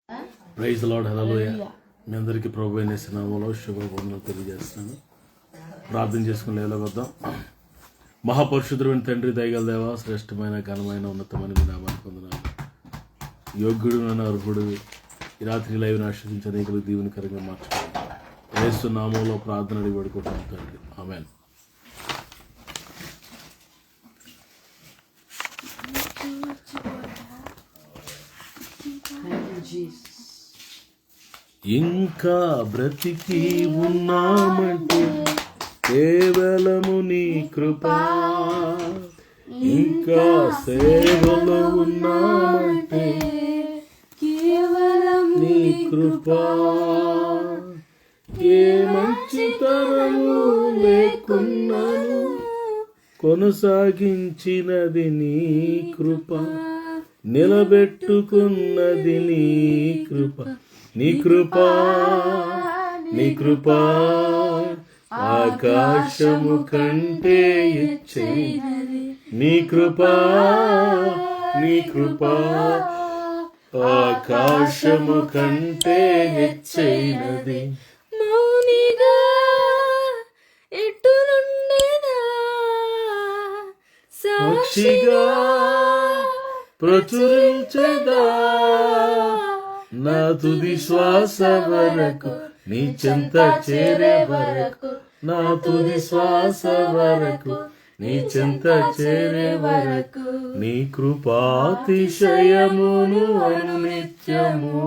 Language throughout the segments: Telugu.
Praise the lord, hallelujah. మీ అందరికీ ప్రభువైన యేసు నామములో శుభవందనాలు తెలియజేస్తున్నాను. ప్రార్థన చేసుకుని లేవద్దాం. మహాపరిశుద్ధుడైన తండ్రి, దయగల దేవా, శ్రేష్టమైన ఘనమైన ఉన్నతమైన మీ నామానికి వందనాలు. యోగ్యుడు నన్ను అర్హుడు ఈ రాత్రి లైవ్ని ఆశ్రదించి అనేకులు దీవెనకరంగా మార్చుకోండి. యేసు నామంలో ప్రార్థన అడిగి వేడుకుంటున్నాను తండ్రి, ఆమేన్. ఇంకా బ్రతికి ఉన్నామంటే కేవలము నీ కృప, ఇంకా సేవలో ఉన్నామంటే కేవలం నీ కృప. ఏ మంచితనము లేకున్నాను కొనసాగించినది నీ కృప, నిలబెట్టుకున్నది నీ కృప. నీ కృపా, నీ కృపా ఆకాశము కంటే హెచ్చైనది. నీ కృపా, నీ కృపా ఆకాశము కంటే హెచ్చైనది. మౌనిగా ఎట్టునుండేదా సాక్షిగా ప్రచురించదా, నా తుది శ్వాస వరకు నీ చెంత చేరే వరకు, నా తుది శ్వాస వరకు నీ చెంత చేరే వరకు, నీ కృపాతిశయమును అనునిత్యము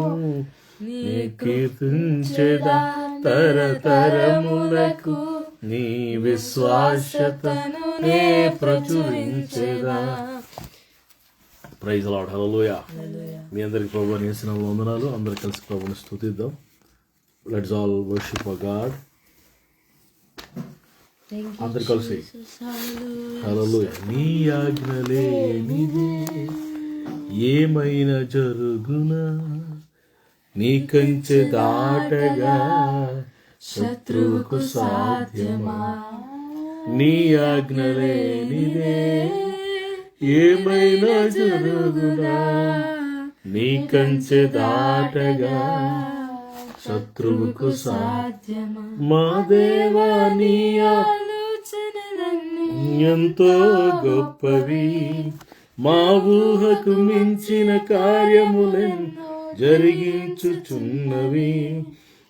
నీ కీర్తించెదా తరతరములకు, నీ విశ్వాస్యతను నే ప్రచురించెదా. Praise the lord, hallelujah. మీ అందరికి ప్రభువుని యేసు నామములో వందనాలు. అందరూ కలిసి ప్రభువుని స్తుతిద్దాం. Let's all worship our God. అందరు కలిసి హల్లెలూయా. నీ ఆజ్ఞ లేనిదే ఏమైనా జరుగునా, నీ కంచె దాటగా శత్రువుకు సాధ్యమా. నీ ఆజ్ఞ లేనిదే ఏమైనా జరుగునా, నీ కంచె దాటగా శత్రువుకు సాధ్యమా. మా దేవా, నీ ఆలోచనలన్నీ ఎంతో గొప్పవి, మా ఊహకు మించిన కార్యములెన్నో జరిగించుచున్నవి.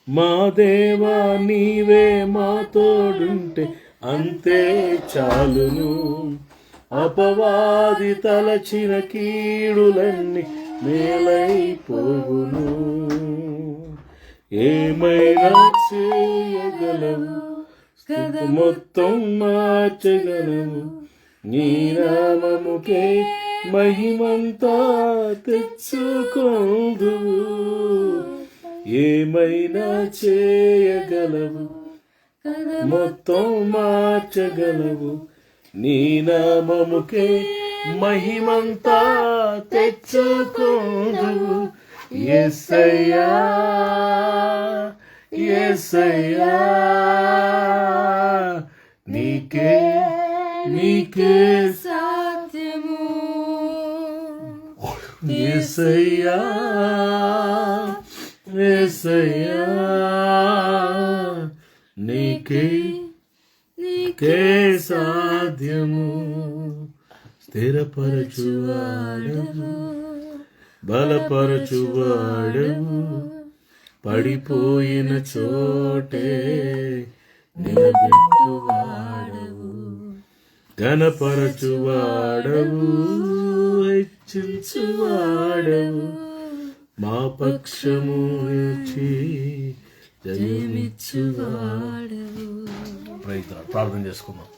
మా దేవా, నీవే మా తోడుంటే అంతే చాలును. అపవాది తలచిన కీడులన్నీ మేలైపోవును. ఏమైనా చేయగలవు, స్థితి మొత్తం మార్చగలవు. నీ నామముకే మహిమంతా తెచ్చుకొందువు. ఏమైనా చేయగలవు, మొత్తం మార్చగలవు. నీ నామముకే మహిమంతా తెచ్చుకొందువు. యేసయ్యా, యేసయ్యా, నీకే నీకే సాధ్యము. యేసయ్యా, యేసయ్యా, నీకే నీకే సాధ్యము. స్థిరపరచువాడవు, బలపరచువాడవు, పడిపోయిన చోటే నిలబెట్టువాడవు. ఘనపరచువాడవు, హెచ్చించువాడవు, మా పక్షము నిలిచి జయమిచ్చువాడవు. ప్రార్థన చేసుకుందాం.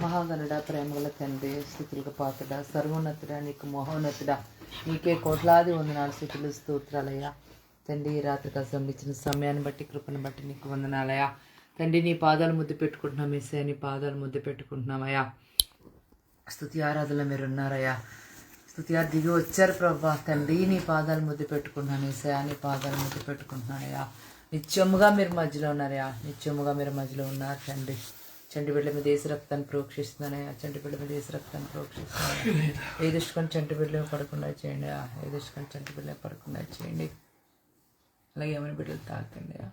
మహాగణుడ, ప్రేమగల తండ్రి, స్థుతులకు పాత్రుడ, సర్వోన్నతుడ, నీకు మహోన్నతుడ, నీకే కోట్లాది వందనాలు, స్థుతులు, స్తోత్రాలయ్యా. తండ్రి, ఈ రాత్రి కోసం ఇచ్చిన సమయాన్ని బట్టి, కృపను బట్టి నీకు వందనాలయ్యా. తండ్రి, నీ పాదాలు ముద్దు పెట్టుకుంటున్నాం ఏసయ్యా, నీ పాదాలు ముద్దు పెట్టుకుంటున్నామయ్యా. స్తుతి ఆరాధనలో మీరు ఉన్నారయ్యా, స్తుతి దిగి వచ్చారు ప్రభా. తండ్రి, నీ పాదాలు ముద్దు పెట్టుకుంటున్నాను ఏసయ్యా, నీ పాదాలు ముద్దు పెట్టుకుంటున్నానయ్యా. నిత్యముగా మీరు మధ్యలో ఉన్నారయ్యా, నిత్యముగా మీరు మధ్యలో ఉన్నారు తండ్రి. చంటి బిడ్డ మీద ఏసు రక్తాన్ని ప్రోక్షిస్తున్నానయ్యా, చంటి బిడ్డ మీద ఏసు రక్తాన్ని ప్రోక్షిస్తున్నాను. ఏ దృష్టికొని చంటి బిడ్డలు పడకుండా చేయండి, ఏ దృష్టికొని చంటి బిడ్డలు పడకుండా చేయండి. అలాగే ఏమైనా బిడ్డలు తాకండి అయ్యా.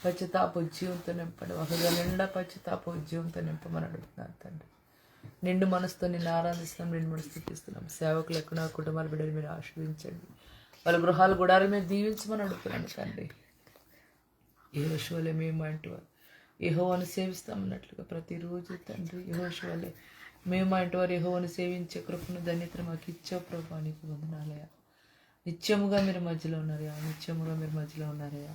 పశ్చాత్తాప ఉద్యమంతో నింపండి. ఒకగా నిండా పశ్చాత్తాప ఉద్యమంతో నింపమని అడుగుతున్నాను తండ్రి. నిండు మనసుతో నిన్ను ఆరాధిస్తున్నాం, నిండు మనసు స్థుతిస్తున్నాం. సేవకులు ఎక్కడ కుటుంబాల బిడ్డలు మీరు ఆశీర్వించండి. వాళ్ళ గృహాల గుడాలు మీరు దీవించమని అడుగుతున్నాను తండ్రి. యెహోషువలే మేము అంటూ యెహోవాను సేవిస్తామన్నట్లుగా ప్రతిరోజు తండ్రి యెహోషువలే మేము అంటూ వారు యెహోవాను సేవించే కృపను ధన్యత మాకు ఇచ్చావు ప్రభా. నీకు వందనాలయ్యా. నిత్యముగా మీరు మధ్యలో ఉన్నారయ్యా, నిత్యముగా మీరు మధ్యలో ఉన్నారయ్యా.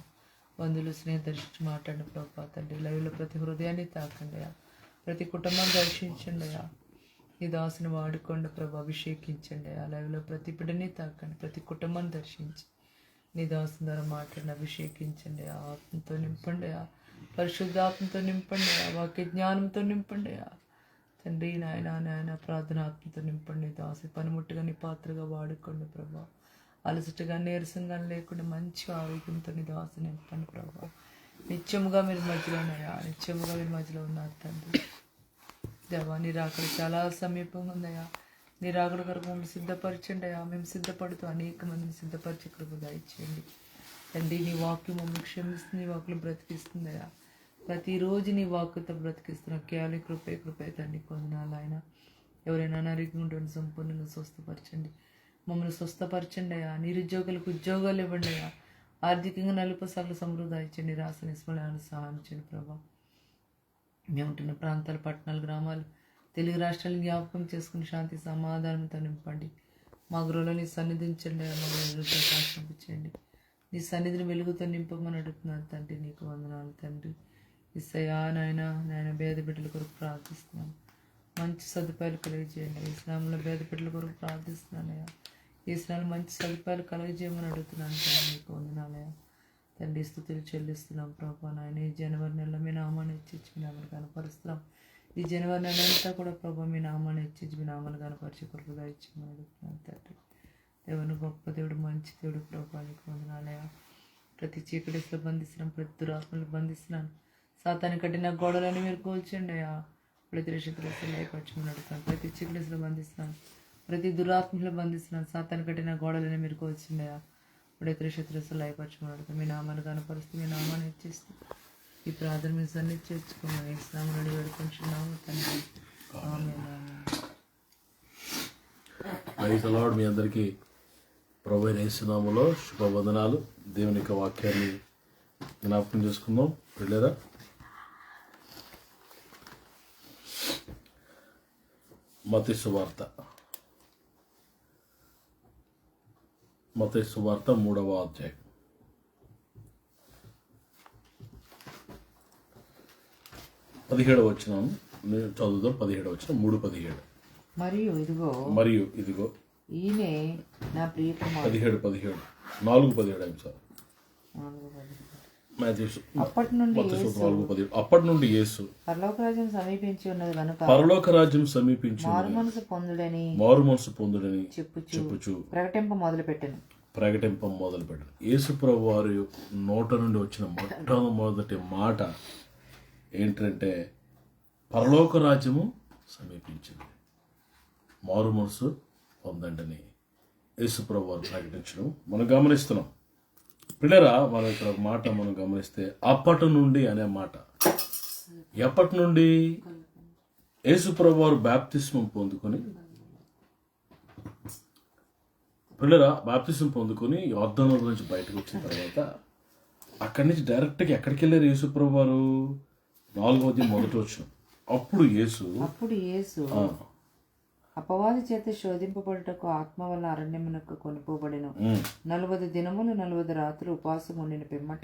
బంధువులు స్నేహం దర్శించి మాట్లాడిన ప్రభా తండ్రి. లైవ్లో ప్రతి హృదయాన్ని తాకండి అయ్యా, ప్రతి కుటుంబాన్ని దర్శించండి అయ్యా. ఈ దాసుని వాడుకోండి ప్రభా, అభిషేకించండి అయ్యా. లైవ్లో ప్రతి బిడ్డని తాకండి, ప్రతి కుటుంబాన్ని దర్శించి నీ దాసుని ద్వారా మాట్లాడిన అభిషేకించండి అయ్యా. ఆత్మతో నింపండి అయ్యా, పరిశుద్ధాత్మతో నింపండి అయ్యా, వాక్య జ్ఞానంతో నింపండి అయ్యా. తండ్రి నాయన ప్రార్థనాత్మతో నింపండి. దాసి పనిముట్టుగా నీ పాత్రగా వాడుకోండి ప్రభా. అలసటగా నీరసంగా లేకుండా మంచి ఆరోగ్యంతో నీ దాసి నింపండి ప్రభా. నిత్యముగా మీరు మధ్యలో ఉన్నాయా, నిత్యముగా మీరు మధ్యలో ఉన్నారు తండ్రి. దేవా నీ రాకడ చాలా సమీపంగా ఉందయ్యా. నీ రాకడ కొరకు మమ్మల్ని సిద్ధపరచండి అయ్యా. మేము సిద్ధపడుతూ అనేక మందిని సిద్ధపరిచే కృప దయచేయండి తండ్రి. నీ వాక్యం మమ్మల్ని క్షమిస్తుంది, నీ వాక్యం బ్రతికిస్తుంది అయ్యా. ప్రతిరోజు నీ వాక్కుతో బ్రతికిస్తున్న కేవలం కృపే తండ్రి. కొందనాలు ఆయన ఎవరైనా అనారోగ్యం ఉంటుంది సంపూర్ణంగా స్వస్థపరచండి, మమ్మల్ని స్వస్థపరచండి అయ్యా. నిరుద్యోగులకు ఉద్యోగాలు ఇవ్వండి అయ్యా. ఆర్థికంగా నలుపు సగలు సమృద్ధి ఇచ్చండి. రాస నిస్మలను సహాయం చేయండి ప్రభా. మేము ఉంటున్న ప్రాంతాలు, పట్టణాలు, గ్రామాలు, తెలుగు రాష్ట్రాలను జ్ఞాపకం చేసుకుని శాంతి సమాధానంతో నింపండి. మా గృహలో నీ సన్నిధించండి అయ్యా. మా వెలుగుతో ప్రకాశింపచేయండి. నీ సన్నిధిని వెలుగుతో నింపమని అడుగుతున్నాను తండ్రి. నీకు వందనాలు తండ్రి. ఇస్సయ్యా నాయన పేద బిడ్డల కొరకు ప్రార్థిస్తున్నాను. మంచి సదుపాయాలు కలిగజేయండి. ఇస్లాంలో పేద బిడ్డల కొరకు ప్రార్థిస్తున్నానయ్యా. ఇస్లాంలో మంచి సదుపాయాలు కలుగజేయమని అడుగుతున్నాను తండ్రి. నీకు వందనాలయ్యా తండ్రి. స్తుతులు చెల్లిస్తున్నాం ప్రభా. నాయన ఈ జనవరి నెలలో మీ నామాన్ని హెచ్చించి మీ నామాన్ని కనపరుస్తున్నాం. ఈ జనవరి నెల అంతా కూడా ప్రభా మీ నామాన్ని హెచ్చించి మీ నామాన్ని కనపరిచే కొరకు దయచేయమని అడుగుతున్నాను తండ్రి. దేవుని గొప్ప దేవుడు, మంచి దేవుడు ప్రభా. నీకు వందనాలయ్యా. ప్రతి చీకటిలో బంధిస్తున్నాం, ప్రతి దురాత్మలు బంధిస్తున్నాను. సాతాన్ని కట్టిన గోడలని మీరు కూల్చండి అయ్యా. ప్రతి రేషత్తులు లయపరచమని అడుగుతాను. ప్రతి చీకటిలో బంధిస్తున్నాను, ప్రతి దురాత్మలో బంధిస్తున్నాను. సాతాన్ని కట్టిన గోడలని మీరు కూల్చండి అయ్యా. ప్రతి రేషత్తులు లయపరచమని అడుగుతాను. మీ నామాన్ని కనపరుస్తూ మీ నామాన్ని ఇచ్చేస్తూ ఈ ప్రార్థన మీ సన్ని చేర్చుకోమని ఇస్లాంలో వేడుకుంటున్నాము తండ్రి. Praise the lord. మీ అందరికీ ప్రభువైన యేసునామములో శుభవందనాలు. దేవుని యొక్క వాక్యాన్ని జ్ఞాపకం చేసుకుందాం లేదా. మత్తయి సువార్త 3వ అధ్యాయం 17వ వచనం చదువుదాం. 17వ వచనం 3:17. మరియు ఇదిగో ఈయనే నా ప్రియ కుమారుడు. 17 4:17 సార్. అప్పటి నుండి యేసు పరలోక రాజ్యం సమీపించి ఉన్నది కనుక పరలోక రాజ్యం సమీపించి మారు మనసు పొందుడని చెప్పుచు ప్రకటింప మొదలుపెట్టాను. యేసు ప్రభు వారి నోట నుండి వచ్చిన మొట్టమొదటి మాట ఏంటంటే పరలోక రాజ్యము సమీపించింది, మారు మనసు పొందండి యేసు ప్రభు వారు ప్రకటించడం మనం గమనిస్తున్నాం. పిల్లరా మన ఇక్కడ మాట మనం గమనిస్తే అప్పటి నుండి అనే మాట ఎప్పటి నుండి? యేసు ప్రభు వారు బాప్తిస్మం పొందుకొని పిల్లరా బాప్తిస్మం పొందుకొని యోర్దాను నుంచి బయటకు వచ్చిన తర్వాత అక్కడి నుంచి డైరెక్ట్గా ఎక్కడికి వెళ్ళారు యేసు ప్రభు వారు? 4వ అధ్యాయం 1వ వచనం. అప్పుడు యేసు అపవాది చేత శోధింపబడుటకు ఆత్మ వల్ల అరణ్యమునకు కొనుపోబడెను. 40 దినములు 40 రాత్రులు ఉపవాసం ఉండిన పిమ్మట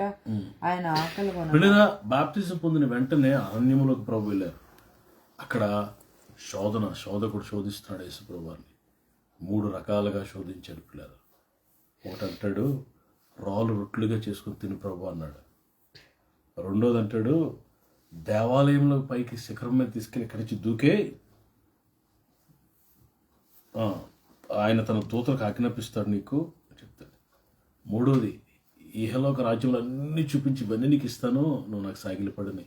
ఆయన ఆకలి పిల్లరా బాప్తిజం పొందిన వెంటనే అరణ్యములోకి ప్రభు వెళ్ళారు. అక్కడ శోధకుడు శోధిస్తున్నాడు యేసు ప్రభు వారిని. 3 రకాలుగా శోధించాడు పిల్లలు. ఒకటి అంటాడు రాళ్ళు రొట్లుగా చేసుకుని తిని ప్రభు అన్నాడు. రెండోది అంటాడు దేవాలయంలో పైకి శిఖరం మీద తీసుకెళ్ళి ఇక్కడి నుంచి దూకే ఆయన తన దూతలకు ఆజ్ఞాపిస్తాడు నీకు చెప్తాడు. మూడోది ఇహలోక రాజ్యంలో అన్నీ చూపించి ఇవన్నీ నీకు ఇస్తాను, నువ్వు నాకు సాగిలపడని.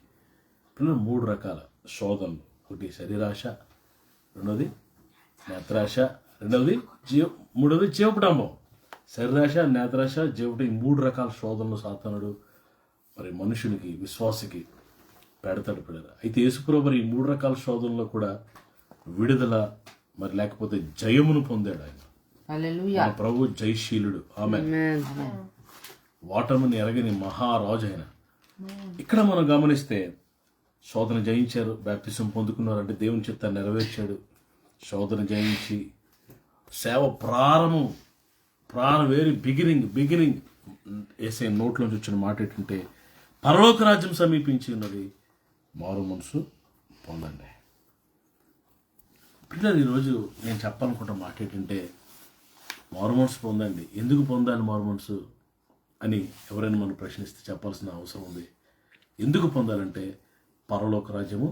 పిల్లలు 3 రకాల శోధనలు. ఒకటి శరీరాశ, రెండోది నేత్రాశ, మూడోది జీవపుటాంబం. శరీరాశ, నేత్రాశ, జేవుట, ఈ 3 రకాల శోధనలు సాతానుడు మరి మనుషునికి, విశ్వాసికి పెడతాడు పిల్లలు. అయితే యేసుప్రభు మరి ఈ 3 రకాల శోధనలో కూడా విడుదల మరి లేకపోతే జయమును పొందాడు ఆయన. హల్లెలూయా. మన ప్రభు జయశీలుడు. ఆమె ఓటమిని ఎరగని మహారాజు ఆయన. ఇక్కడ మనం గమనిస్తే శోధన జయించారు, బాప్తిసం పొందుకున్నారు, అంటే దేవుని చిత్తాన్ని నెరవేర్చాడు. శోధన జయించి సేవ ప్రారంభం వెరీ బిగినింగ్ వేసే నోట్లోంచి వచ్చిన మాట ఏంటంటే పరలోక రాజ్యం సమీపించి ఉన్నది, మారు మనసు పొందండి. పిల్లలు ఈరోజు నేను చెప్పాలనుకుంటున్న మాట ఏంటంటే మారు మనసు పొందండి. ఎందుకు పొందాలి మారు మనసు అని ఎవరైనా మనం ప్రశ్నిస్తే చెప్పాల్సిన అవసరం ఉంది. ఎందుకు పొందాలంటే పరలోక రాజ్యము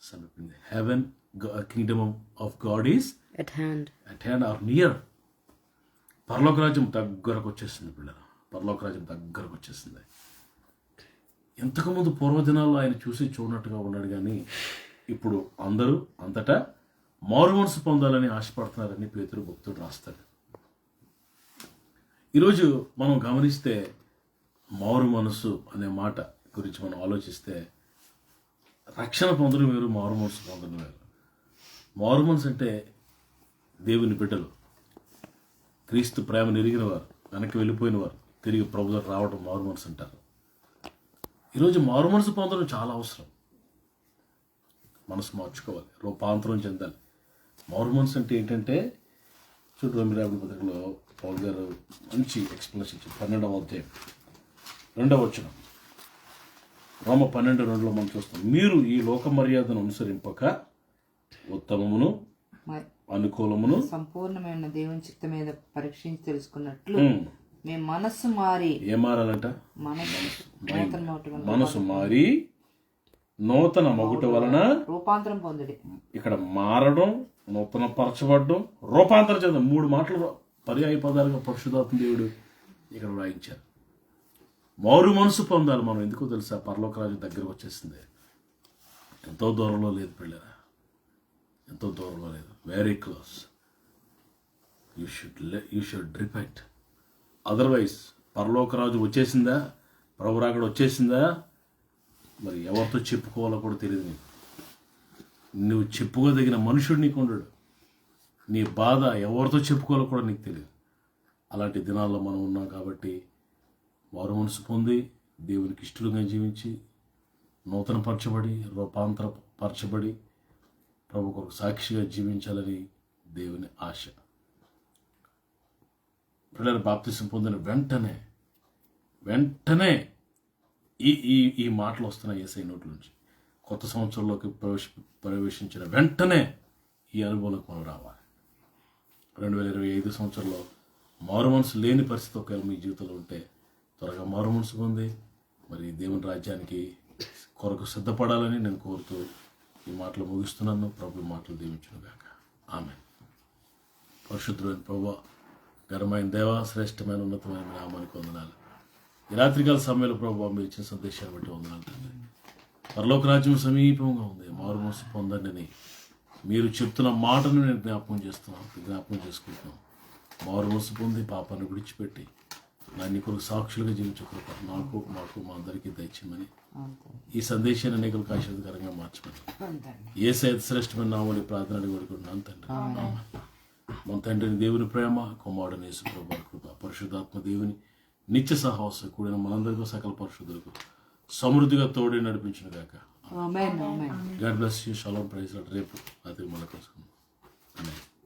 సమీపింది. Heaven kingdom of God is at hand. Are near. పరలోక రాజ్యం దగ్గరకు వచ్చేసింది పిల్లలు, పరలోక రాజ్యం దగ్గరకు వచ్చేసింది. ఇంతకుముందు పూర్వదినాల్లో ఆయన చూసి చూడనట్టుగా ఉన్నాడు, కానీ ఇప్పుడు అందరూ అంతటా మారు మనసు పొందాలని ఆశపడుతున్నారని పేతురు భక్తుడు రాస్తాడు. ఈరోజు మనం గమనిస్తే మారు మనసు అనే మాట గురించి మనం ఆలోచిస్తే రక్షణ పొందడం వేరు, మారు మనసు పొందడం వేరు. మారు మనసు అంటే దేవుని బిడ్డలు, క్రీస్తు ప్రేమను ఎరిగిన వారు, వెనక్కి వెళ్ళిపోయిన వారు తిరిగి ప్రభు దగ్గర రావడం మారు మనసు అంటారు. ఈరోజు మారు మనసు పొందడం చాలా అవసరం. మనసు మార్చుకోవాలి, రూపాంతరం చెందాలి. మారు మనసు అంటే ఏంటంటే చూడు, రోమిరాబిన పత్రికలో పౌలు గారు మంచి ఎక్స్ప్లెనేషన్ ఇచ్చారు. 12వ అధ్యాయం 2వ వచనం, రోమ 12:2లో మనం చూస్తాం. మీరు ఈ లోక మర్యాదను అనుసరింపక ఉత్తమమును అనుకూలమును సంపూర్ణమైన దేవుని చిత్తం మీద పరీక్షించి తెలుసుకున్నట్లు మేము మనస్సు మారి. ఏం మారాలంట? మనసు మారి నూతన మగుట వలన రూపాంతరం పొందుడి. ఇక్కడ మారడం, నూతన పరచబడడం, రూపాంతరం చెందడం, 3 మాటలు పర్యాయ పదాలుగా పరిశుద్ధాత్మ దేవుడు ఇక్కడ రాయించారు. మారు మనసు పొందాలి మనం. ఎందుకో తెలుసా? పరలోక రాజ్యం దగ్గరకు వచ్చేసింది. ఎంతో దూరంలో లేదు పిల్లరా, ఎంతో దూరంలో లేదు, very close. You should repent. Otherwise పరలోక రాజు వచ్చేసిందా, ప్రభు రాకడ వచ్చేసిందా, మరి ఎవరితో చెప్పుకోవాలో కూడా తెలియదు నీకు. నువ్వు చెప్పుకోదగిన మనుషుడు నీకు ఉండడు. నీ బాధ ఎవరితో చెప్పుకోవాలో కూడా నీకు తెలియదు. అలాంటి దినాల్లో మనం ఉన్నాం కాబట్టి మారు మనసు పొంది దేవునికి ఇష్టలుగా జీవించి నూతన పరచబడి రూపాంతరపరచబడి ప్రభుకు ఒక సాక్షిగా జీవించాలని దేవుని ఆశ. పిల్లలు బాప్తిసం పొందిన వెంటనే ఈ మాటలు వస్తున్నాయి యేసయ్య నోట్ల నుంచి. కొత్త సంవత్సరంలోకి ప్రవేశించిన వెంటనే ఈ అనుభవంలోకి మనం రావాలి. 2025 సంవత్సరంలో మారు మనసు లేని పరిస్థితి ఒకవేళ మీ జీవితంలో ఉంటే త్వరగా మారు మనసు పొంది మరి దేవుని రాజ్యానికి కొరకు సిద్ధపడాలని నేను కోరుతూ ఈ మాటలు ముగిస్తున్నాను. ప్రభు మాటలు దీవించునుగాక. ఆమెన్. పరిశుద్ధులైన ప్రభువా, ఘనమైన దేవా, శ్రేష్టమైన ఉన్నతమైన నామానికి వందనాలు. ఈ రాత్రికాల సమయంలో ప్రభువా మీరు ఇచ్చిన సందేశాన్ని బట్టి వందనాలు తండ్రి. పరలోక రాజ్యం సమీపంగా ఉంది, మారు మనసు పొందండి అని మీరు చెప్తున్న మాటను నేను జ్ఞాపకం చేసుకుంటున్నాను. మారు మనసు పొంది పాపాన్ని విడిచిపెట్టి నా కొరకు సాక్షులుగా జీవించే కృప నాకు, మాకు, మా అందరికీ దయచేయమని ఈ సందేశాన్ని అనేకులకు ఆశీర్వాదకరంగా మార్చమని యేసయ్య శ్రేష్టమైన నామములో ప్రార్థన అడుగుతున్నాను తండ్రి. మన తండ్రిని దేవుని ప్రేమ, కుమారుడైన యేసు ప్రభువు కృప, పరిశుద్ధాత్మ దేవుని నిత్య సహవాసం కూడిన మనందరికీ సకల పరిశుద్ధులకు సమృద్ధిగా తోడే నడిపించిన గాక. God bless you. Shalom. Praise Lord. రేపు రాత్రి మళ్ళీ కలుసుకుందాం.